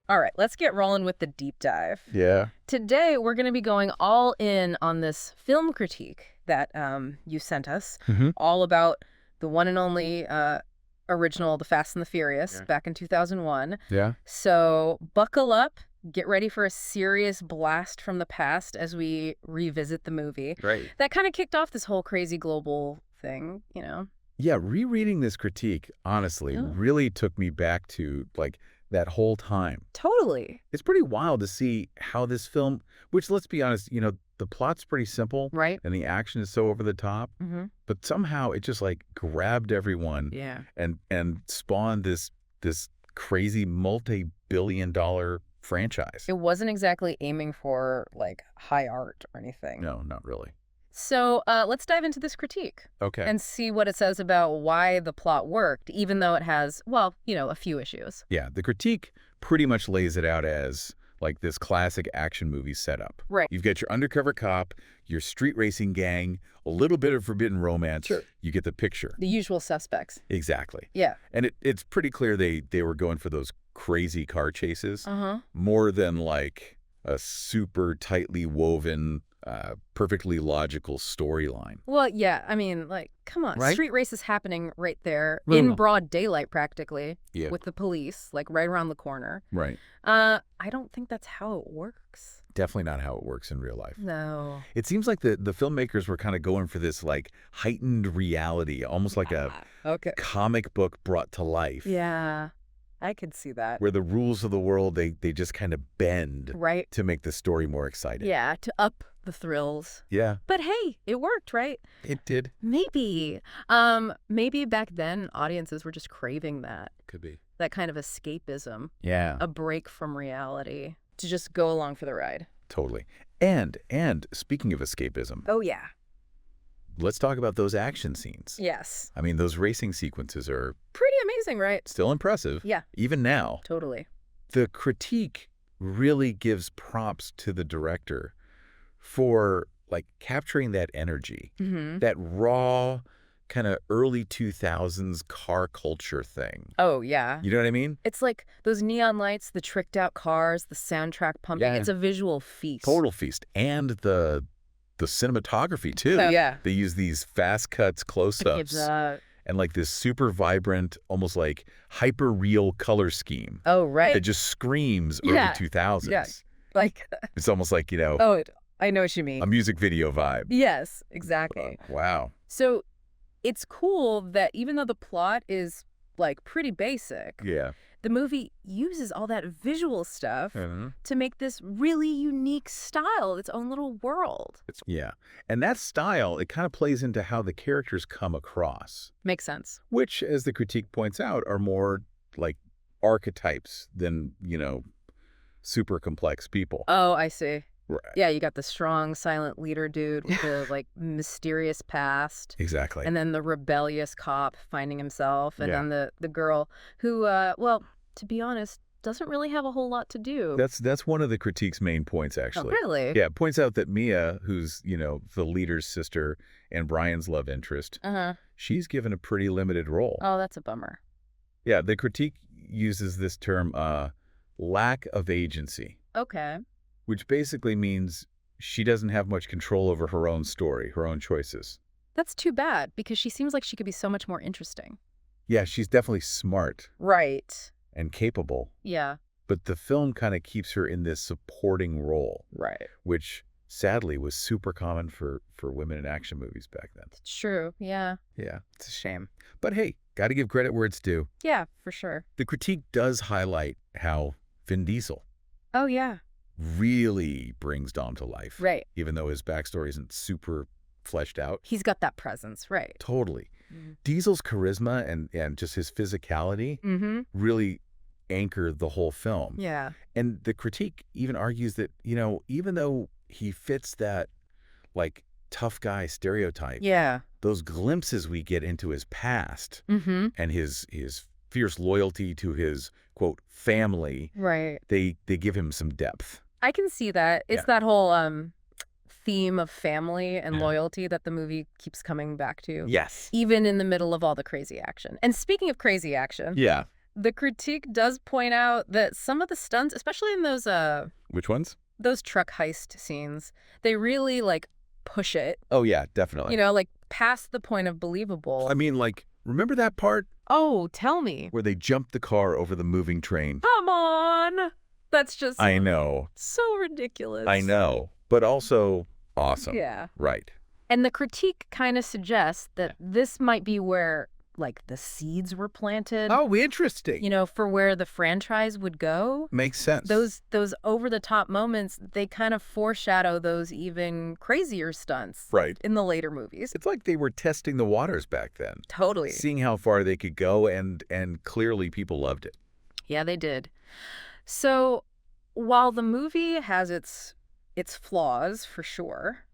All right, let's get rolling with the deep dive. Yeah. Today, we're going to be going all in on this film critique that you sent us, all about the one and only original The Fast and the Furious back in 2001. Yeah. So buckle up, get ready for a serious blast from the past as we revisit the movie. Right. That kind of kicked off this whole crazy global thing, you know? Yeah, rereading this critique, honestly, really took me back to, like, that whole time. Totally. It's pretty wild to see how this film, which, let's be honest, the plot's pretty simple. Right. And the action is so over the top. But somehow it just, like, grabbed everyone. Yeah. And spawned this crazy multi-billion-dollar franchise. It wasn't exactly aiming for, like, high art or anything. No, not really. So let's dive into this critique. Okay. And see what it says about why the plot worked, even though it has, well, a few issues. Yeah, the critique pretty much lays it out as, like, this classic action movie setup. Right. You've got your undercover cop, your street racing gang, a little bit of forbidden romance. Sure. You get the picture. The usual suspects. Exactly. Yeah. And it's pretty clear they were going for those crazy car chases more than, like, a super tightly woven, perfectly logical storyline. Well, yeah, I mean, like, come on. Right? Street race is happening right there No, in no. broad daylight practically Yeah. with the police, like, right around the corner. Right. I don't think that's how it works. Definitely not how it works in real life. No. It seems like the filmmakers were kind of going for this, like, heightened reality, almost like a Okay. comic book brought to life. Yeah, I could see that. Where the rules of the world, they just kind of bend Right. to make the story more exciting. Yeah, to up the thrills. Yeah, But hey, it worked, right? it did. Maybe. Maybe back then audiences were just craving that Could be. kind of escapism, Yeah, a break from reality, to just go along for the ride. totally. And speaking of escapism, Oh, yeah. let's talk about those action scenes. Yes. I mean, those racing sequences are Pretty amazing, right? still impressive. Yeah. Even now. Totally. The critique really gives props to the director for, like, capturing that energy, that raw kind of early 2000s car culture thing. Oh, yeah. You know what I mean? It's like those neon lights, the tricked out cars, the soundtrack pumping. Yeah. It's a visual feast. Total feast. And the cinematography, too. Oh, yeah. They use these fast cuts, It close-ups, gives and, like, this super vibrant, almost like hyper-real color scheme oh, right. that just screams Yeah. early 2000s. Yeah. Like, It's almost like, oh, I know what you mean. a music video vibe. Yes, exactly. Wow. So it's cool that even though the plot is, like, pretty basic, Yeah. the movie uses all that visual stuff Mhm. to make this really unique style, its own little world. Yeah. And that style, it kind of plays into how the characters come across, Makes sense. which, as the critique points out, are more like archetypes than, super complex people. Oh, I see. Right. Yeah, you got the strong, silent leader dude with the, like, mysterious past. Exactly. And then the rebellious cop finding himself. And Yeah. then the girl who, well, to be honest, doesn't really have a whole lot to do. That's one of the critique's main points, Oh, actually. really? Yeah, it points out that Mia, who's, the leader's sister and Brian's love interest, Uh-huh. she's given a pretty limited role. Oh, that's a bummer. Yeah, the critique uses this term, lack of agency, Okay. which basically means she doesn't have much control over her own story, her own choices. That's too bad, because she seems like she could be so much more interesting. Yeah, she's definitely smart Right. and capable, Yeah. but the film kind of keeps her in this supporting role, Right. which sadly was super common for women in action movies back then. It's true. Yeah. Yeah. It's a shame. But hey, got to give credit where it's due. Yeah, for sure. The critique does highlight how Vin Diesel Oh, yeah. really brings Dom to life. Right. Even though his backstory isn't super fleshed out. He's got that presence. Right. Totally. Mhm. Diesel's charisma and just his physicality Mm-hmm. really anchor the whole film. Yeah. And the critique even argues that, even though he fits that, like, tough guy stereotype, Yeah. those glimpses we get into his past Mm-hmm. and his fierce loyalty to his, quote, family, Right. they give him some depth. I can see that. It's Yeah. that whole theme of family and Yeah. loyalty that the movie keeps coming back to. Yes. Even in the middle of all the crazy action. And speaking of crazy action, Yeah. The critique does point out that some of the stunts, especially in Which ones? those truck heist scenes, they really, like, push it. Oh, yeah, definitely. You know, like, past the point of believable. I mean, like, remember that part Oh, tell me. where they jumped the car over the moving train? Come on! That's just I know. so ridiculous. I know. But also awesome. Yeah. Right. And the critique kind of suggests that this might be where, like, the seeds were planted. Oh, interesting. You know, for where the franchise would go. Makes sense. Those over-the-top moments, they kind of foreshadow those even crazier stunts. Right. In the later movies. It's like they were testing the waters back then. Totally. Seeing how far they could go, and clearly people loved it. Yeah, they did. So, while the movie has its flaws, for sure,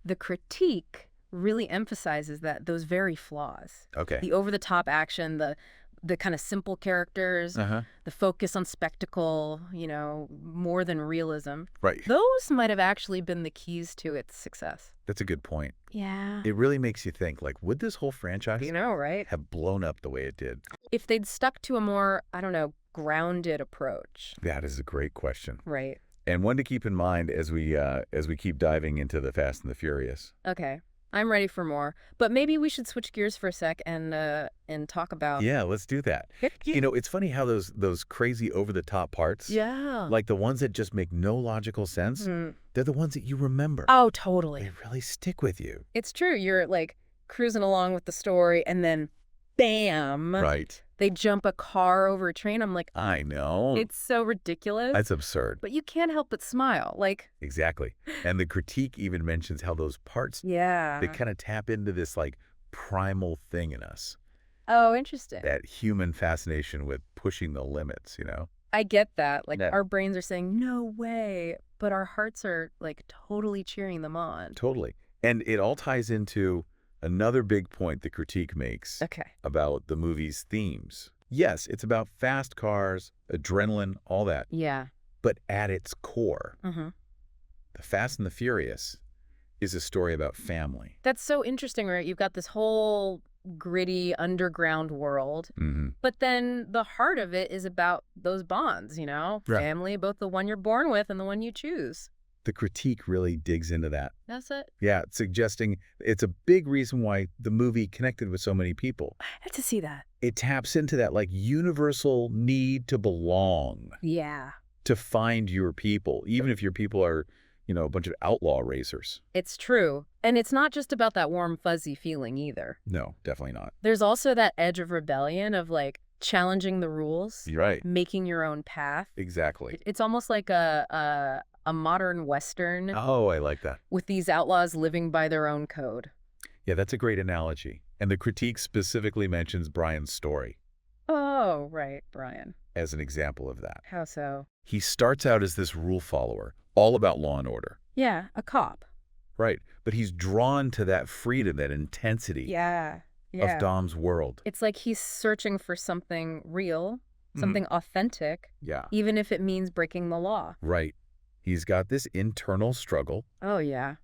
the critique really emphasizes those very flaws. Okay. The over-the-top action, the kind of simple characters, the focus on spectacle, you know, more than realism. Right. Those might have actually been the keys to its success. That's a good point. Yeah. It really makes you think, like, would this whole franchise Right? have blown up the way it did? If they'd stuck to a more, I don't know, grounded approach. That is a great question. Right. And one to keep in mind as we keep diving into the Fast and the Furious. Okay. I'm ready for more. But maybe we should switch gears for a sec and talk about... Yeah, let's do that. You know, it's funny how those crazy over-the-top parts, like the ones that just make no logical sense, they're the ones that you remember. Oh, totally. They really stick with you. It's true. You're, like, cruising along with the story, and then, bam! Right. They jump a car over a train. I'm like, I know. it's so ridiculous. That's absurd. But you can't help but smile. Like... Exactly. And the critique even mentions how those parts, they kind of tap into this, like, primal thing in us. Oh, interesting. That human fascination with pushing the limits, you know? I get that. Like, our brains are saying, no way. But our hearts are, like, totally cheering them on. Totally. And it all ties into another big point the critique makes about the movie's themes. Yes, it's about fast cars, adrenaline, all that. Yeah. But at its core, The Fast and the Furious is a story about family. That's so interesting, right? You've got this whole gritty underground world, but then the heart of it is about those bonds, you know? Right. Family, both the one you're born with and the one you choose. The critique really digs into that. That's it. Yeah, suggesting it's a big reason why the movie connected with so many people. I had to see that. It taps into that, like, universal need to belong. Yeah. To find your people, even if your people are, you know, a bunch of outlaw racers. It's true. And it's not just about that warm, fuzzy feeling either. No, definitely not. There's also that edge of rebellion of, like, challenging the rules. You're right. Making your own path. Exactly. It's almost like a modern Western. Oh, I like that. With these outlaws living by their own code. Yeah, that's a great analogy. And the critique specifically mentions Brian's story. Oh, right, Brian. As an example of that. How so? He starts out as this rule follower, all about law and order. Yeah, a cop. Right. But he's drawn to that freedom, that intensity of Dom's world. It's like he's searching for something real, something authentic, even if it means breaking the law. Right. He's got this internal struggle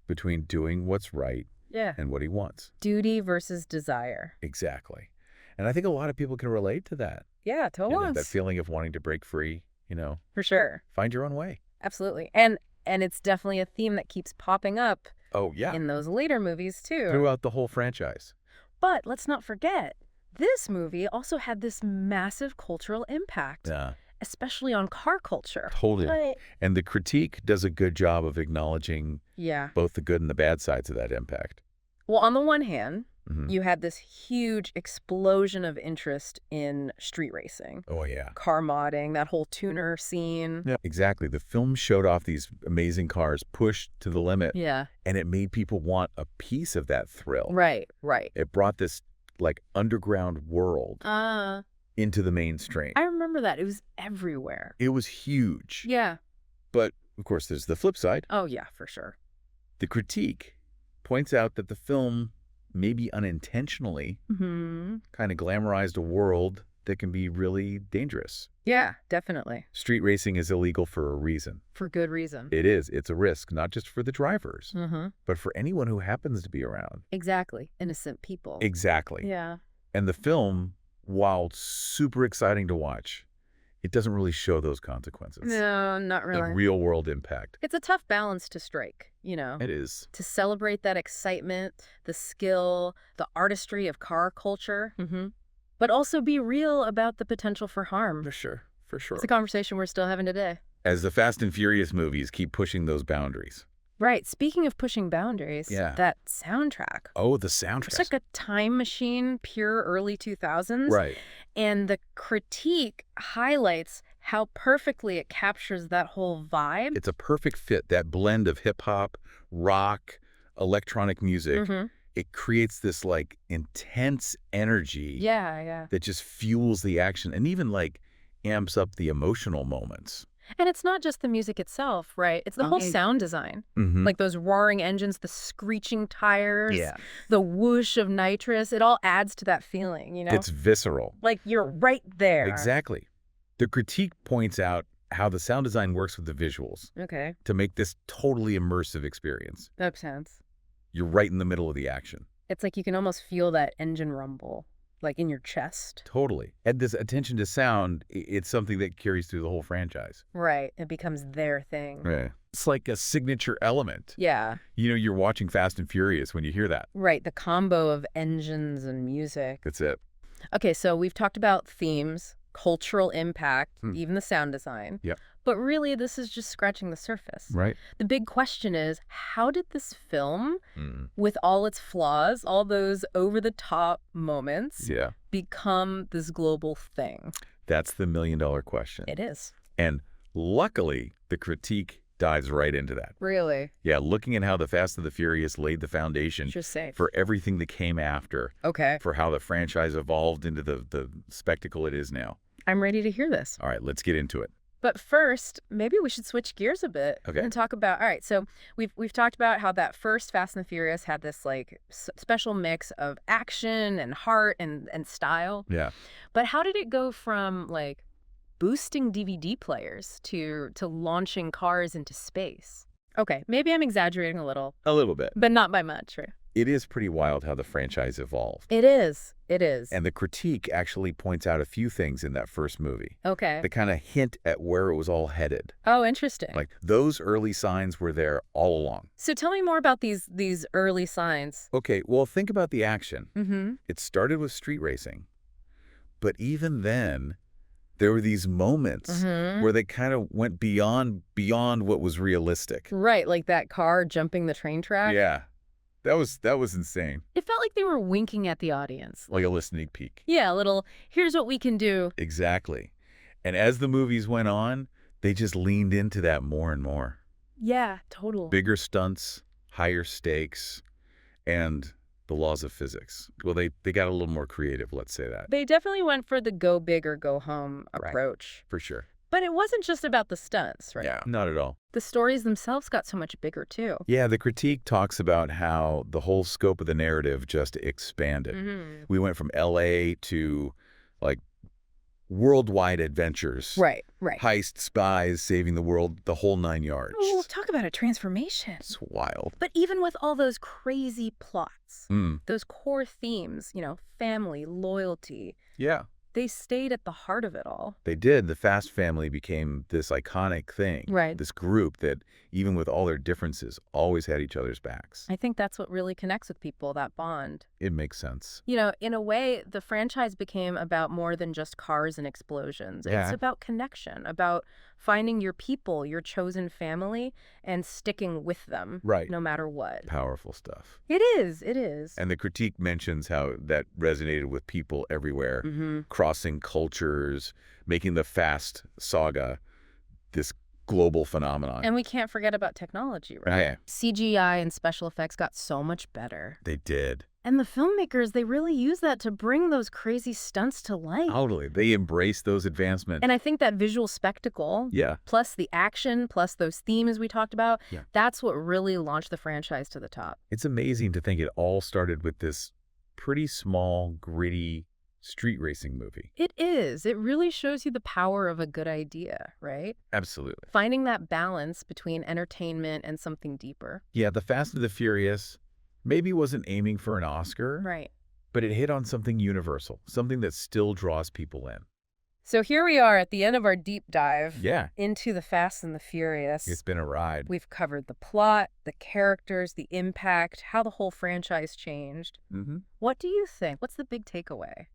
between doing what's right and what he wants. Duty versus desire. Exactly. And I think a lot of people can relate to that. Yeah, totally. You know, that feeling of wanting to break free, you know. For sure. Find your own way. Absolutely. And it's definitely a theme that keeps popping up in those later movies, too. Throughout the whole franchise. But let's not forget, this movie also had this massive cultural impact. Yeah. Especially on car culture. Totally. Right. And the critique does a good job of acknowledging both the good and the bad sides of that impact. Well, on the one hand, you had this huge explosion of interest in street racing. Oh, yeah. Car modding, that whole tuner scene. Yeah, exactly. The film showed off these amazing cars pushed to the limit. Yeah. And it made people want a piece of that thrill. Right, right. It brought this, like, underground world into the mainstream. I remember that. It was everywhere. It was huge. Yeah. But, of course, there's the flip side. Oh, yeah, for sure. The critique points out that the film maybe unintentionally kind of glamorized a world that can be really dangerous. Yeah, definitely. Street racing is illegal for a reason. For good reason. It is. It's a risk, not just for the drivers, but for anyone who happens to be around. Exactly. Innocent people. Exactly. Yeah. And the film while super exciting to watch, it doesn't really show those consequences. No, not The really. real-world impact. It's a tough balance to strike, you know? It is. To celebrate that excitement, the skill, the artistry of car culture, but also be real about the potential for harm. For sure. For sure. It's a conversation we're still having today. As the Fast and Furious movies keep pushing those boundaries. Right. Speaking of pushing boundaries, that soundtrack. Oh, the soundtrack. It's like a time machine, pure early 2000s. Right. And the critique highlights how perfectly it captures that whole vibe. It's a perfect fit, that blend of hip-hop, rock, electronic music. It creates this, like, intense energy that just fuels the action and even, like, amps up the emotional moments. And it's not just the music itself, right? It's the whole sound design. Like those roaring engines, the screeching tires, the whoosh of nitrous. It all adds to that feeling, you know? It's visceral. Like you're right there. Exactly. The critique points out how the sound design works with the visuals to make this totally immersive experience. That makes sense. You're right in the middle of the action. It's like you can almost feel that engine rumble, like in your chest. Totally. And this attention to sound, it's something that carries through the whole franchise. Right. It becomes their thing. Yeah. It's like a signature element. Yeah. You know, you're watching Fast and Furious when you hear that. Right. The combo of engines and music. That's it. Okay, so we've talked about themes, cultural impact, even the sound design. Yep. But really, this is just scratching the surface. Right. The big question is, how did this film, with all its flaws, all those over-the-top moments, become this global thing? That's the million-dollar question. It is. And luckily, the critique dives right into that. Really? Yeah, looking at how the Fast and the Furious laid the foundation for everything that came after. Okay. For how the franchise evolved into the spectacle it is now. I'm ready to hear this. All right, let's get into it. But first, maybe we should switch gears a bit and talk about, all right, so we've talked about how that first Fast and the Furious had this like special mix of action and heart and style. Yeah. But how did it go from like boosting DVD players to launching cars into space? Okay, maybe I'm exaggerating a little. A little bit. But not by much, right? It is pretty wild how the franchise evolved. It is. It is. And the critique actually points out a few things in that first movie. Okay. That kind of hint at where it was all headed. Oh, interesting. Like those early signs were there all along. So tell me more about these early signs. Okay, well, think about the action. It started with street racing. But even then, there were these moments where they kind of went beyond what was realistic. Right, like that car jumping the train track. Yeah. That was insane. It felt like they were winking at the audience. Like a listening peek. Yeah, a little, here's what we can do. Exactly. And as the movies went on, they just leaned into that more and more. Yeah, total. Bigger stunts, higher stakes, and the laws of physics. Well, they got a little more creative, let's say that. They definitely went for the go big or go home approach. For sure. But it wasn't just about the stunts, right? Yeah, not at all. The stories themselves got so much bigger, too. Yeah, the critique talks about how the whole scope of the narrative just expanded. We went from L.A. to, like, worldwide adventures. Right. Heist, spies, saving the world, the whole 9 yards. Oh, talk about a transformation. It's wild. But even with all those crazy plots, those core themes, you know, family, loyalty. Yeah. They stayed at the heart of it all. They did. The Fast family became this iconic thing. Right. This group that, even with all their differences, always had each other's backs. I think that's what really connects with people, that bond. It makes sense. You know, in a way, the franchise became about more than just cars and explosions. Yeah. It's about connection, about finding your people, your chosen family, and sticking with them. Right. No matter what. Powerful stuff. It is. It is. And the critique mentions how that resonated with people everywhere, crossing cultures, making the Fast saga this global phenomenon. And we can't forget about technology, right? Yeah. CGI and special effects got so much better. They did. And the filmmakers, they really use that to bring those crazy stunts to life. Totally. They embraced those advancements. And I think that visual spectacle, plus the action, plus those themes we talked about, that's what really launched the franchise to the top. It's amazing to think it all started with this pretty small, gritty street racing movie. It is. It really shows you the power of a good idea, right? Absolutely. Finding that balance between entertainment and something deeper. Yeah, The Fast and the Furious maybe wasn't aiming for an Oscar. Right. but it hit on something universal, something that still draws people in. So here we are at the end of our deep dive into the Fast and the Furious. It's been a ride. We've covered the plot, the characters, the impact, how the whole franchise changed. What do you think? What's the big takeaway?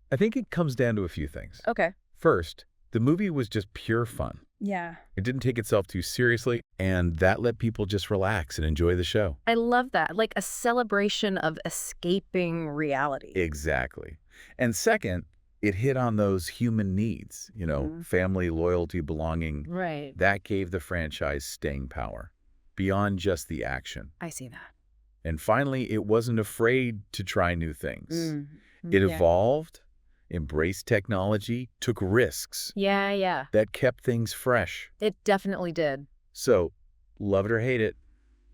I think it comes down to a few things. Okay. First, the movie was just pure fun. Yeah. It didn't take itself too seriously, and that let people just relax and enjoy the show. I love that. Like a celebration of escaping reality. Exactly. And second, it hit on those human needs, family, loyalty, belonging. Right. That gave the franchise staying power, beyond just the action. I see that. And finally, it wasn't afraid to try new things. It evolved, embraced technology, took risks. Yeah. That kept things fresh. It definitely did. So, love it or hate it,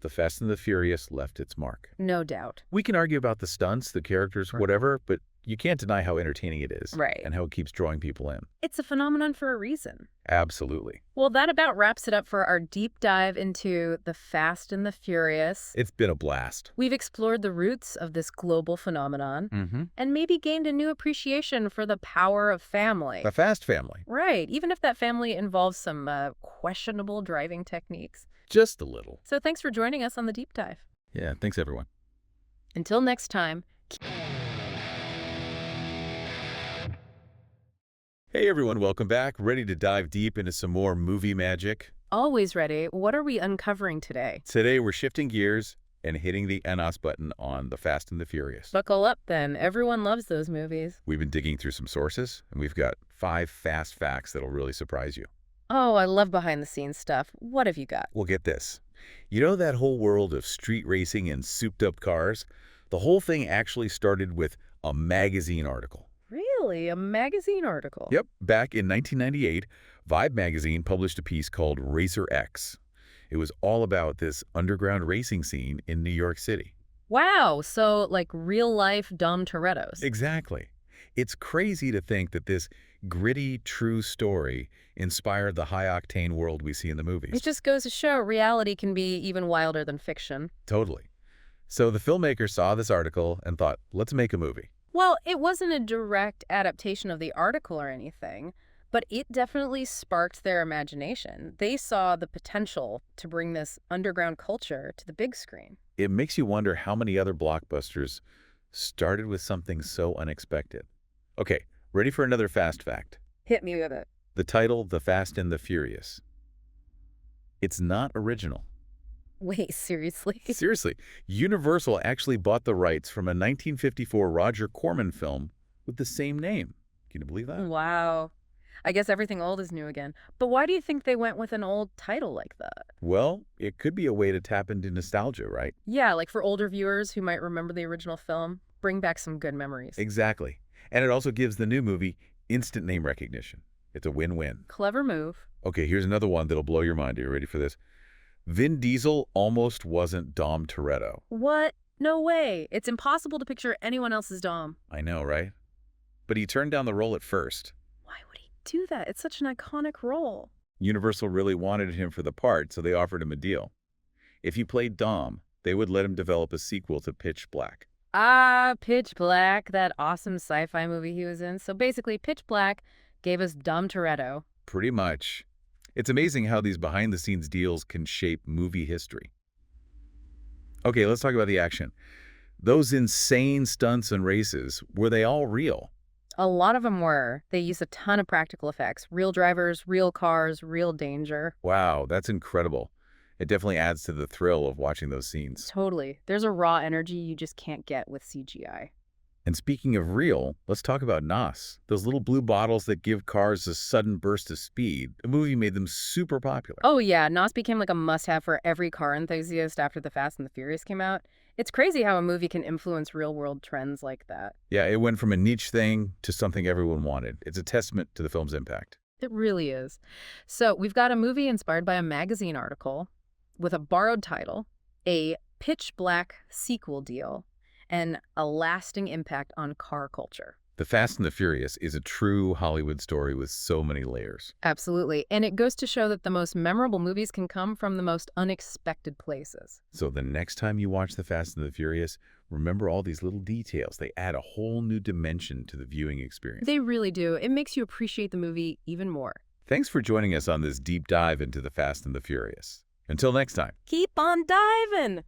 The Fast and the Furious left its mark. No doubt. We can argue about the stunts, the characters, whatever, but you can't deny how entertaining it is. Right. And how it keeps drawing people in. It's a phenomenon for a reason. Absolutely. Well, that about wraps it up for our deep dive into The Fast and the Furious. It's been a blast. We've explored the roots of this global phenomenon and maybe gained a new appreciation for the power of family. The Fast family. Right, even if that family involves some questionable driving techniques. Just a little. So thanks for joining us on the deep dive. Yeah, thanks everyone. Until next time. Hey everyone, welcome back. Ready to dive deep into some more movie magic? Always ready. What are we uncovering today? Today we're shifting gears and hitting the NOS button on The Fast and the Furious. Buckle up then. Everyone loves those movies. We've been digging through some sources, and we've got 5 fast facts that'll really surprise you. Oh, I love behind-the-scenes stuff. What have you got? Well, get this. You know that whole world of street racing and souped-up cars? The whole thing actually started with a magazine article. Really? A magazine article? Yep. Back in 1998, Vibe magazine published a piece called Racer X. It was all about this underground racing scene in New York City. Wow, so like real-life Dom Toretto's. Exactly. It's crazy to think that this gritty, true story inspired the high-octane world we see in the movies. It just goes to show reality can be even wilder than fiction. Totally. So the filmmaker saw this article and thought, let's make a movie. Well, it wasn't a direct adaptation of the article or anything, but it definitely sparked their imagination. They saw the potential to bring this underground culture to the big screen. It makes you wonder how many other blockbusters started with something so unexpected. Okay, ready for another fast fact? Hit me with it. The title, The Fast and the Furious. It's not original. Wait, seriously? Seriously. Universal actually bought the rights from a 1954 Roger Corman film with the same name. Can you believe that? Wow. I guess everything old is new again. But why do you think they went with an old title like that? Well, it could be a way to tap into nostalgia, right? Yeah, like for older viewers who might remember the original film, bring back some good memories. Exactly. And it also gives the new movie instant name recognition. It's a win-win. Clever move. Okay, here's another one that'll blow your mind. Are you ready for this? Vin Diesel almost wasn't Dom Toretto. What? No way. It's impossible to picture anyone else's Dom. I know, right? But he turned down the role at first. Why would he do that? It's such an iconic role. Universal really wanted him for the part, so they offered him a deal. If he played Dom, they would let him develop a sequel to Pitch Black. Ah, Pitch Black, that awesome sci-fi movie he was in. So basically, Pitch Black gave us Dom Toretto. Pretty much. It's amazing how these behind-the-scenes deals can shape movie history. Okay, let's talk about the action. Those insane stunts and races, were they all real? A lot of them were. They used a ton of practical effects. Real drivers, real cars, real danger. Wow, that's incredible. It definitely adds to the thrill of watching those scenes. Totally. There's a raw energy you just can't get with CGI. And speaking of real, let's talk about NOS. Those little blue bottles that give cars a sudden burst of speed. The movie made them super popular. Oh yeah, NOS became like a must-have for every car enthusiast after The Fast and the Furious came out. It's crazy how a movie can influence real-world trends like that. Yeah, it went from a niche thing to something everyone wanted. It's a testament to the film's impact. It really is. So we've got a movie inspired by a magazine article with a borrowed title, a Pitch Black sequel deal, and a lasting impact on car culture. The Fast and the Furious is a true Hollywood story with so many layers. Absolutely. And it goes to show that the most memorable movies can come from the most unexpected places. So the next time you watch The Fast and the Furious, Remember all these little details. They add a whole new dimension to the viewing experience. They really do. It makes you appreciate the movie even more. Thanks for joining us on this deep dive into the Fast and the Furious. Until next time. Keep on diving!